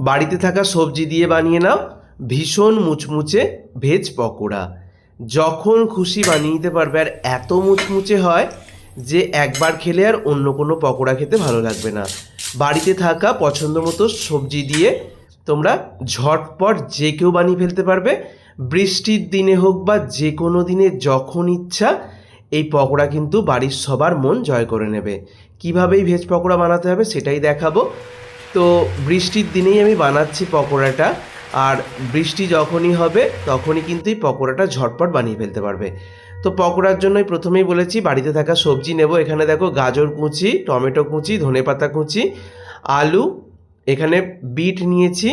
বাড়িতে থাকা সবজি দিয়ে বানিয়ে নাও ভীষণ মুচমুচে ভেজ পকোড়া। যখন খুশি বানিয়ে নিতে পারবে, আর এত মুচমুচে হয় যে একবার খেলে আর অন্য কোনো পকোড়া খেতে ভালো লাগবে না। বাড়িতে থাকা পছন্দ মতো সবজি দিয়ে তোমরা ঝটপট যে কেউ বানিয়ে ফেলতে পারবে। বৃষ্টির দিনে হোক বা যে কোনো দিনে যখন ইচ্ছা এই পকোড়া কিন্তু বাড়ির সবার মন জয় করে নেবে। কীভাবে এই ভেজ পকোড়া বানাতে হবে সেটাই দেখাবো। তো বৃষ্টির দিনেই আমি বানাচ্ছি পকোড়াটা, আর বৃষ্টি যখনই হবে তখনই কিন্তু এই পকোড়াটা ঝটপট বানিয়ে ফেলতে পারবে। তো পকোড়ার জন্যই প্রথমেই বলেছি বাড়িতে থাকা সবজি নেব। এখানে দেখো গাজর কুচি, টমেটো কুচি, ধনেপাতা কুচি, আলু, এখানে বিট নিয়েছি,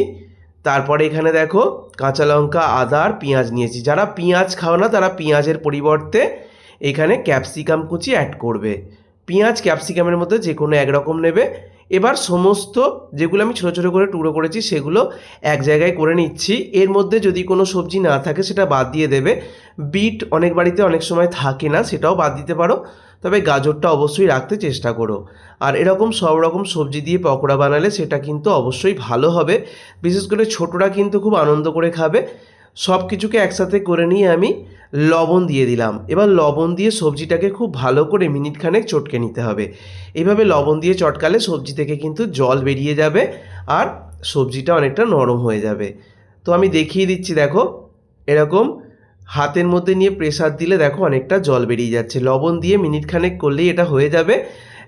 তারপরে এখানে দেখো কাঁচা লঙ্কা, আদা আর পেঁয়াজ নিয়েছি। যারা পেঁয়াজ খাও না তারা পেঁয়াজের পরিবর্তে এখানে ক্যাপসিকাম কুচি অ্যাড করবে। পেঁয়াজ ক্যাপসিকামের মধ্যে যে কোনো একরকম নেবে। এবার সমস্ত যেগুলো আমি ছোটো ছোটো করে টুকরো করেছি সেগুলো এক জায়গায় করে নিচ্ছি। এর মধ্যে যদি কোনো সবজি না থাকে সেটা বাদ দিয়ে দেবে। বিট অনেক বাড়িতে অনেক সময় থাকে না, সেটাও বাদ দিতে পারো, তবে গাজরটা অবশ্যই রাখতে চেষ্টা করো। আর এরকম সব রকম সবজি দিয়ে পকোড়া বানালে সেটা কিন্তু অবশ্যই ভালো হবে। বিশেষ করে ছোটরা কিন্তু খুব আনন্দ করে খাবে। সব কিছুকে একসাথে করে নিয়ে আমি লবণ দিয়ে দিলাম। এবার লবণ দিয়ে সবজিটাকে খুব ভালো করে মিনিটখানেক চটকে নিতে হবে। এইভাবে লবণ দিয়ে চটকালে সবজি থেকে কিন্তু জল বেরিয়ে যাবে আর সবজিটা অনেকটা নরম হয়ে যাবে। তো আমি দেখিয়ে দিচ্ছি, দেখো এরকম হাতের মধ্যে নিয়ে প্রেসার দিলে দেখো অনেকটা জল বেরিয়ে যাচ্ছে। লবণ দিয়ে মিনিটখানেক করলেই এটা হয়ে যাবে।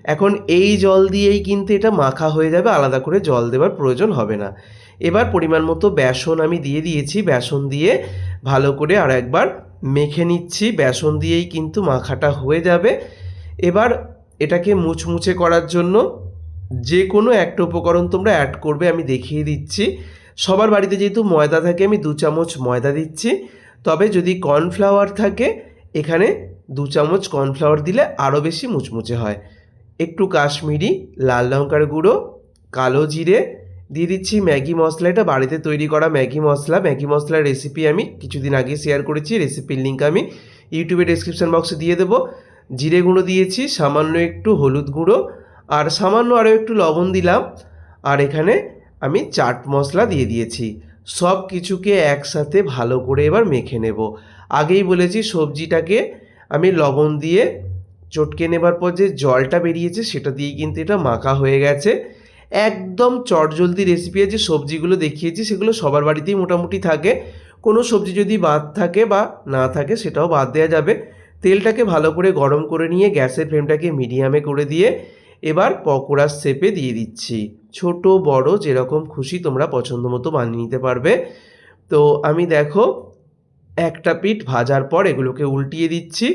এখন এই জল দিয়েই কিন্তু এটা মাখা হয়ে যাবে, আলাদা করে জল দেওয়ার প্রয়োজন হবে না। এবার পরিমাণ মতো বেসন আমি দিয়ে দিয়েছি। বেসন দিয়ে ভালো করে আর একবার মেখে নিচ্ছি। বেসন দিয়েই কিন্তু মাখাটা হয়ে যাবে। এবার এটাকে মুচমুচে করার জন্য যে কোনো একটা উপকরণ তোমরা অ্যাড করবে, আমি দেখিয়ে দিচ্ছি। সবার বাড়িতে যেহেতু ময়দা থাকে আমি 2 চামচ ময়দা দিচ্ছি, তবে যদি কর্নফ্লাওয়ার থাকে এখানে 2 চামচ কর্নফ্লাওয়ার দিলে আরও বেশি মুচমুচে হয়। একটু কাশ্মীরি লাল লঙ্কার গুঁড়ো, কালো জিরে দিয়ে দিচ্ছি, ম্যাগি মশলা, এটা বাড়িতে তৈরি করা ম্যাগি মশলা। ম্যাগি মশলার রেসিপি আমি কিছুদিন আগে শেয়ার করেছি, রেসিপির লিঙ্ক আমি ইউটিউবে ডেসক্রিপশন বক্সে দিয়ে দেবো। জিরে গুঁড়ো দিয়েছি, সামান্য একটু হলুদ গুঁড়ো আর সামান্য আরও একটু লবণ দিলাম। আর এখানে আমি চাট মশলা দিয়ে দিয়েছি। সব কিছুকে একসাথে ভালো করে এবার মেখে নেব। আগেই বলেছি সবজিটাকে আমি লবণ দিয়ে চটকে নেবার পর যে জলটা বেরিয়েছে সেটা দিয়েই কিন্তু এটা মাখা হয়ে গেছে। একদম চটজলদি রেসিপি। যে সবজিগুলো দেখিয়েছি সেগুলো সবার বাড়িতেই মোটামুটি থাকে। কোনো সবজি যদি বাদ থাকে বা না থাকে সেটাও বাদ দেওয়া যাবে। তেলটাকে ভালো করে গরম করে নিয়ে গ্যাসের ফ্লেমটাকে মিডিয়ামে করে দিয়ে এবার পকোড়ার শেপে দিয়ে দিচ্ছি। ছোট বড় যেরকম খুশি তোমরা পছন্দ মতো বানিয়ে নিতে পারবে। তো আমি দেখো একটা পিঠ ভাজার পর এগুলোকে উল্টিয়ে দিচ্ছি।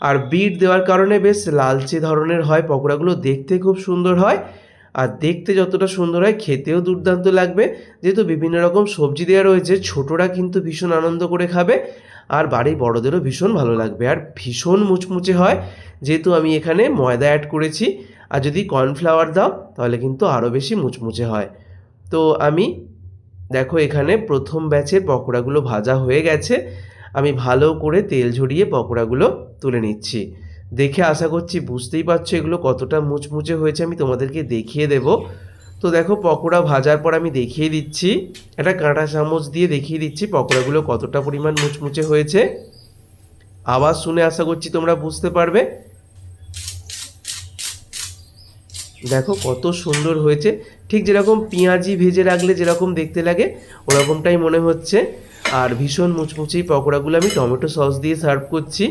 আর বিট দেওয়ার কারণে বেশ লালচে ধরনের হয় পকোড়াগুলো, দেখতে খুব সুন্দর হয়। আর দেখতে যতটা সুন্দর হয় খেতেও দুর্দান্ত লাগবে। যেহেতু বিভিন্ন রকম সবজি দেওয়া রয়েছে, ছোটরা কিন্তু ভীষণ আনন্দ করে খাবে আর বাড়ির বড়দেরও ভীষণ ভালো লাগবে। আর ভীষণ মুচমুচে হয় যেহেতু আমি এখানে ময়দা অ্যাড করেছি। আর যদি কর্নফ্লাওয়ার দাও তাহলে কিন্তু আরও বেশি মুচমুচে হয়। তো আমি দেখো এখানে প্রথম ব্যাচের পকোড়াগুলো ভাজা হয়ে গেছে। আমি ভালো করে তেল ঝরিয়ে পকোড়াগুলো তুলে নিচ্ছি। দেখে আশা করছি বুঝতেই পারছো এগুলো কতটা মুচমুচে হয়েছে, আমি তোমাদেরকে দেখিয়ে দেব। তো দেখো পকোড়া ভাজার পর আমি দেখিয়ে দিচ্ছি, একটা কাঁটা চামচ দিয়ে দেখিয়ে দিচ্ছি পকোড়াগুলো কতটা পরিমাণ মুচমুচে হয়েছে। আওয়াজ শুনে আশা করছি তোমরা বুঝতে পারবে। দেখো কত সুন্দর হয়েছে, ঠিক যেরকম পেঁয়াজি ভেজে রাখলে যেরকম দেখতে লাগে ওরকমটাই মনে হচ্ছে। আর ভীষণ মুচমুচেই পকোড়াগুলো আমি টমেটো সস দিয়ে সার্ভ করছি।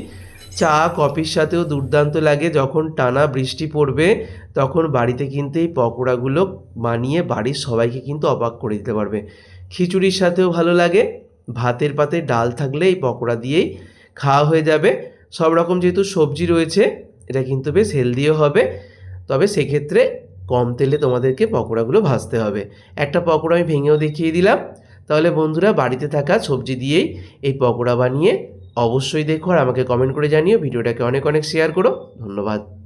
চা কফির সাথেও দুর্দান্ত লাগে। যখন টানা বৃষ্টি পড়বে তখন বাড়িতে কিন্তু এই পকোড়াগুলো বানিয়ে বাড়ির সবাইকে কিন্তু অবাক করে দিতে পারবে। খিচুড়ির সাথেও ভালো লাগে, ভাতের পাতে ডাল থাকলে এই পকোড়া দিয়েই খাওয়া হয়ে যাবে। সব রকম যেহেতু সবজি রয়েছে এটা কিন্তু বেশ হেলদিও হবে, তবে সেক্ষেত্রে কম তেলে তোমাদেরকে পকোড়াগুলো ভাজতে হবে। একটা পকোড়া আমি ভেঙেও দেখিয়ে দিলাম। তাহলে বন্ধুরা বাড়িতে থাকা সবজি দিয়েই এই পকোড়া বানিয়ে অবশ্যই দেখো আর আমাকে কমেন্ট করে জানিও। ভিডিওটাকে অনেক অনেক শেয়ার করো। ধন্যবাদ।